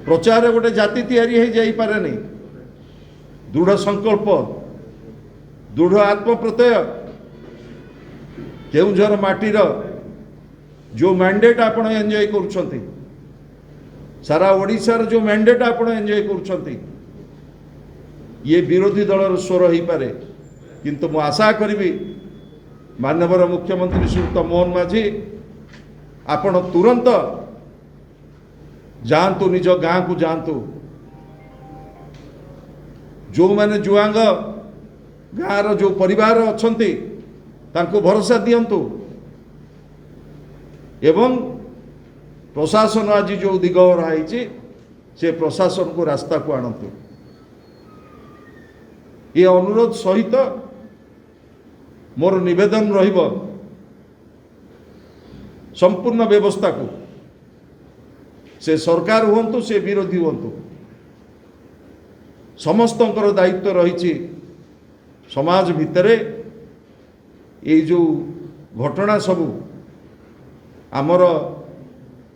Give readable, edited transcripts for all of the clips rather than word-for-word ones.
प्रचार गोटे जाति तैयारी हो जाई पारे नहीं। दृढ़ संकल्प, दृढ़ आत्मप्रत्यय, केउंझर माटीर जो मैंडेट आपण एंजॉय करुछंती, सारा ओडिशार जो मैंडेट आपण एंजॉय करुछंती, ये विरोधी दलर स्वर हो पारे, किंतु मु आशा करी माननीय मुख्यमंत्री श्रीयुक्त मोहन माझी आपण तुरंत जातु, निज गाँ को जातु, जो माने जुआंग गाँर जो परिवार अच्छंती तांको भरोसा दियंतु एवं प्रशासन आज जो दिग रही से प्रशासन को रास्ता को आणतु। ये अनुरोध सहित मोर निवेदन रहिब संपूर्ण व्यवस्था को, से सरकार हुंतु से विरोधी हुंतु, समस्तंकर दायित्व रही समाज भितरे ये जो घटना सबू आमर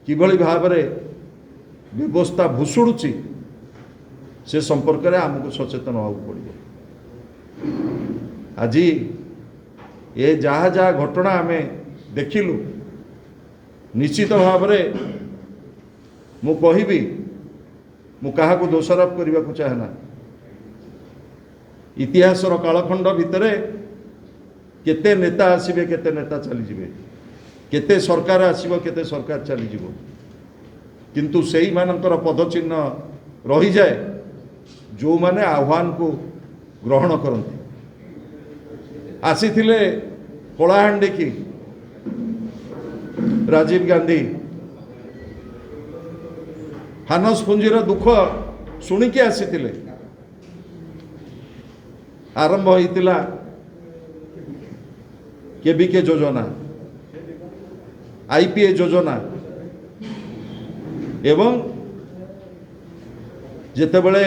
किभली भावरे व्यवस्था भुसुड़ुची से संपर्क में आमको सचेतन होगा पड़ो। आज ये जहाँ जहाँ घटना आम देखिलु निश्चित भावरे मु कहिबी, मु काहाकू दोषारोप करने को चाहे ना। इतिहासर कालखंड भितरे केते नेता आसीबे, केते नेता चली जिवे, केते सरकार आसीबो, केते सरकार चली जिवो, किंतु सेही मानकर पदचिन्ह रही जाए जो माने आह्वान को ग्रहण करते। आसीथिले कलाहांडी की राजीव गांधी हानस पुंजीर दुख शुणिकी आसीथिले। आरंभ होइतिला केबीके योजना, आईपीए योजना एवं जेतेबेले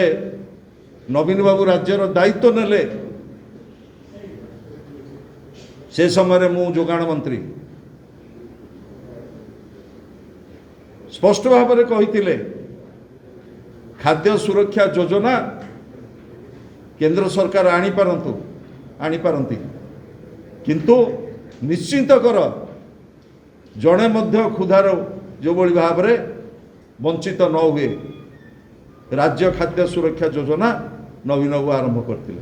नवीन बाबू राज्यर दायित्व नेले से समय मु जोगाण मंत्री स्पष्ट भाव में कही खाद्य सुरक्षा योजना केंद्र सरकार आनीपारती, किंतु निश्चिंत कर जड़े मध्य क्षुधार जो बड़ी भाव में वंचित न हुए राज्य खाद्य सुरक्षा योजना नवीन बाबू आरंभ करते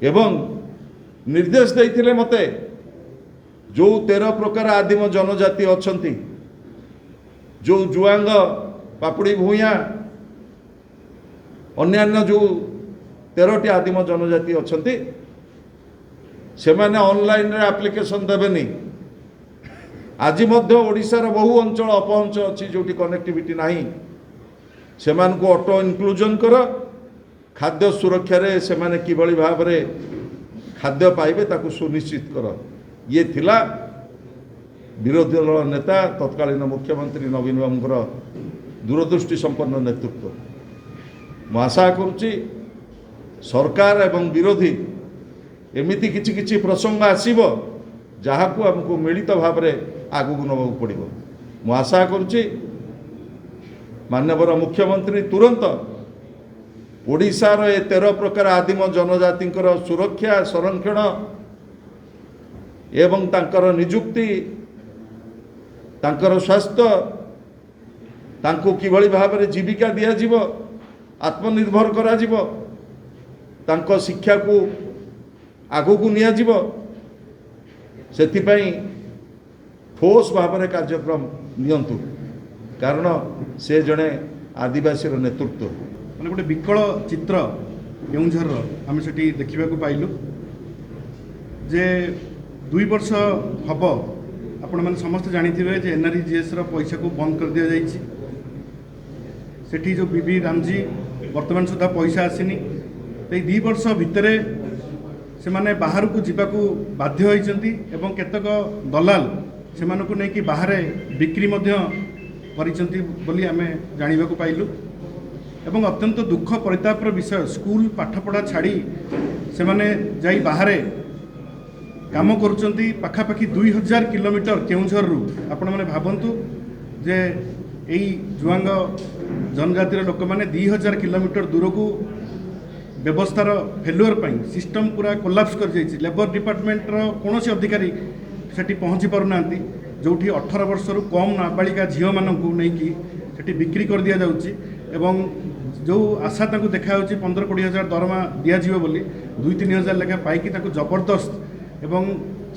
एवं निर्देश देते मते जो 13 प्रकार आदिम जनजाति अच्छी, जो जुआंग पापुड़ी भूया अन्यान्य जो 13टी आदिम जनजाति अच्छी से माने ऑनलाइन रे एप्लिकेशन देबेनी। आज मध्य ओडिशार बहु अंचल अपअंच अच्छी जोटी कनेक्टिविटी नहीं, से को ऑटो इनक्लूजन कर खाद्य सुरक्षा रे से माने किभली भाव रे खाद्य पाइबे ताकू सुनिश्चित कर। ये थिला विरोधी दल नेता तत्कालीन मुख्यमंत्री नवीन बाबूर दूरदृष्टि संपन्न नेतृत्व। मैं आशा करुच्ची सरकार एवं विरोधी एमिति किछि किछि प्रसंग आसीबो जहाकू हमको मिलित भाव में आगू नबाक पड़ो। मु आशा करुच्ची माननीय मुख्यमंत्री तुरंत ओडिशार ए 13 प्रकार आदिम जनजाति सुरक्षा संरक्षण एवं तांकर निजुक्ति, तांकर स्वास्थ्य, तांको किभली भाव में जीविका दिया जीवो, आत्मनिर्भर करा जीवो, तांको शिक्षा को आगू को निया जीवो, सेथिपाई ठोस भाव में कार्यक्रम नियंतु, कारण से जड़े आदिवासी नेतृत्व माने गोटे विकल चित्र केउंझर आम से देखा पाइलु जे 2 वर्ष हम आपण मैंने समस्त जानी जे एनआरईजीएस पैसा को बंद कर दि जाइए। सेठी जो बीबी रामजी वर्तमान सुधा पैसा आसीनी, तो 2 वर्ष भितर से माने बाहर को जीवाकू बाध्य होइचंती एवं केतक दलाल से मानकू नहीं कि बाहर बिक्री मध्य करिचंती बोली आमे जानिबाकू पाइलु। एवं अत्यंत दुख परितापर विषय स्कूल पाठपढ़ा छाड़ी से माने जाई बाहर काम करुचंती। पाखापाखि 2000 किलोमीटर केउंझर रु आपण माने भाबंतु जे এই ଜୁଆଙ୍ଗ जनजातिर लोक मैंने 2000 किलोमीटर दूर को व्यवस्थार फेल्युअर पर सिस्टम पूरा कोलाप्स कर जाइए। लेबर डिपार्टमेंटर कौन अधिकारी सेठी पहुँची पारना जो 18 वर्ष रु कम नाबालिका झील मानक नहीं बिक्री कर दि जाऊँगी एवं जो आशा देखा 15-20 हज़ार दरमा दिज्व बोली 2-3 हज़ार लेखा पाई जबरदस्त एवं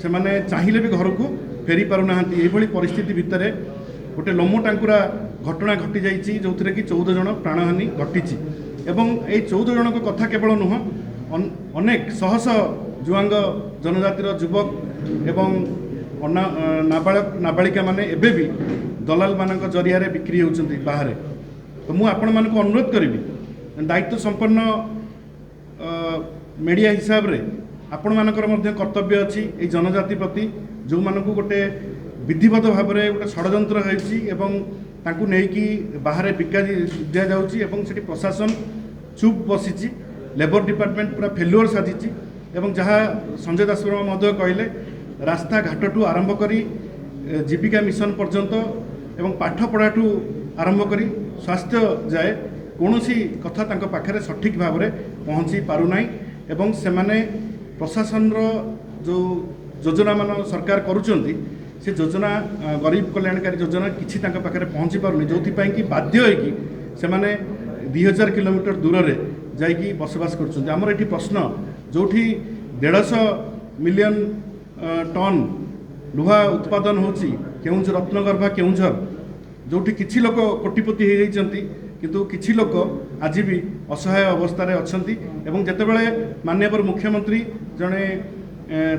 से माने चाहिए भी घर को फेरी पारना ये परिस्थिति भितर गोटे लोमो टांकुरा घटना घटी जाइए जो कि 14 जन प्राणहानि घटी एवं ये 14 जन कथा केवल नुह अनेक शह शह जुआंग जनजातिर युवक एवं नाबालिका माने एबे भी दलाल मानक जरिया बिक्री होउछन्ति बाहर। तो मु आपण मानक अनुरोध करी दायित्व संपन्न मीडिया हिसाब रे आपण मानकर मध्य कर्तव्य अच्छी ये जनजाति प्रति जो मानक गोटे विधिवत भाव में गोटे षड्यंत्र होइछि एवं तांकु नेकी बाहर बिका दिया जाउछि एवं सेठी प्रशासन चुप बसिछि। लेबर डिपार्टमेंट पूरा फेल्युअर साजिछि एवं जहाँ संजय दास वर्मा महोदय कहले रास्ता घाटू आरंभ करी जीविका मिशन पर्यंत एवं पाठ पढ़ाठू आरंभ करी स्वास्थ्य जाए कौन कथा तांको पाखरे सठिक भाव में पहुँची पारुना एवं सेमाने प्रशासन जो योजना मान सरकार करुचंती से योजना गरीब कल्याणकारी योजना किसी पाखे पहुँची पारुनी जो कि बाध्य होगी से माने 2000 किलोमीटर दूर रे जाइकी बसवास कर। आमर ये प्रश्न जो 150 मिलियन टन लुहा उत्पादन होची केउंझर रत्नगर्भा केउंझर जो किसी लोक कोटिपति हो जाती किंतु किसी लोक आज भी असहाय अवस्था अच्छी एवं जितेबाला माननीय मुख्यमंत्री जड़े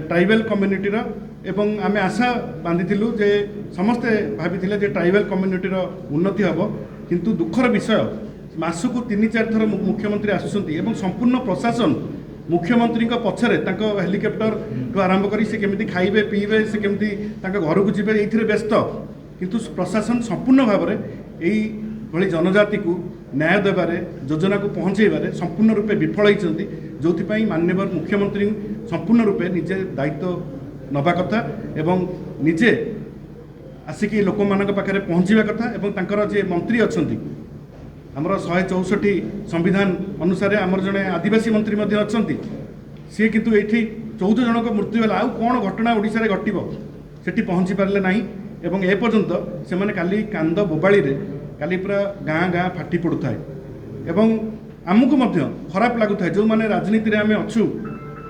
ट्राइबल कम्युनिटीर एवं आम आशा बांधिलु जे समस्ते भाभी ट्राइबल कम्युनिटीर उन्नति हम किंतु दुखर विषय मासकू 3-4 थर मुख्यमंत्री आसुचंती एवं संपूर्ण प्रशासन मुख्यमंत्री पछरे हेलिकप्टर ठू आरंभ करी से केमिति खाइबे पीबे से केमिति घर को जीवे ये व्यस्त किंतु प्रशासन संपूर्ण भाव में यही भली जनजाति को न्याय देवारे योजना को पहुँचेबारे संपूर्ण रूपे विफल होती जो माननीय मुख्यमंत्री संपूर्ण रूपे निजे दायित्व नवा कथा एवं निजे आसिकी लोक मान पाखे पहुँचवा कथा एवं तांकर जे मंत्री अच्छा आमर 164 संविधान अनुसार आमर जड़े आदिवासी मंत्री अच्छा सी किंतु ये 14 जनक मृत्यु है आउ कौन घटना ओडिशा घटव से पहुँची पारे ना एवं ए पर्यंत से माने काली कांद बोबाड़ी रे काली पूरा गाँ गाँ फाटी पड़ू थाए एवं आमको मध्य खराब लगुता है जो माने राजनीति रे आमे अच्छु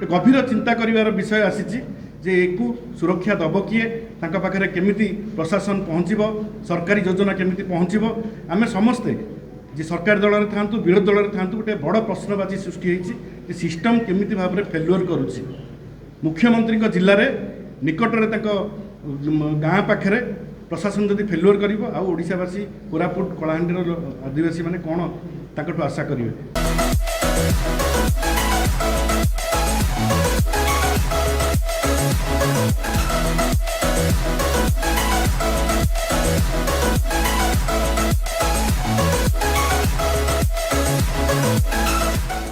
गभीर चिंता करिवार विषय आसीची जे एकू सुरक्षा दब किए तांका पाखरे केमिति प्रशासन पहुँचब सरकारी योजना केमिति पहुँचब आमे समस्ते जे सरकार दल में था विरोधी दल में था गोटे बड़ प्रश्नबाची सृष्टि होती सिस्टम केमिति भाव में फेल्युअर करुच्ची मुख्यमंत्री जिले में निकट में गाँ पाखे प्रशासन जदि फेल्युअर कर ओडावासी कोरापुट कलाहांडीर आदिवासी मैंने कौन ताकठू आशा करेंगे।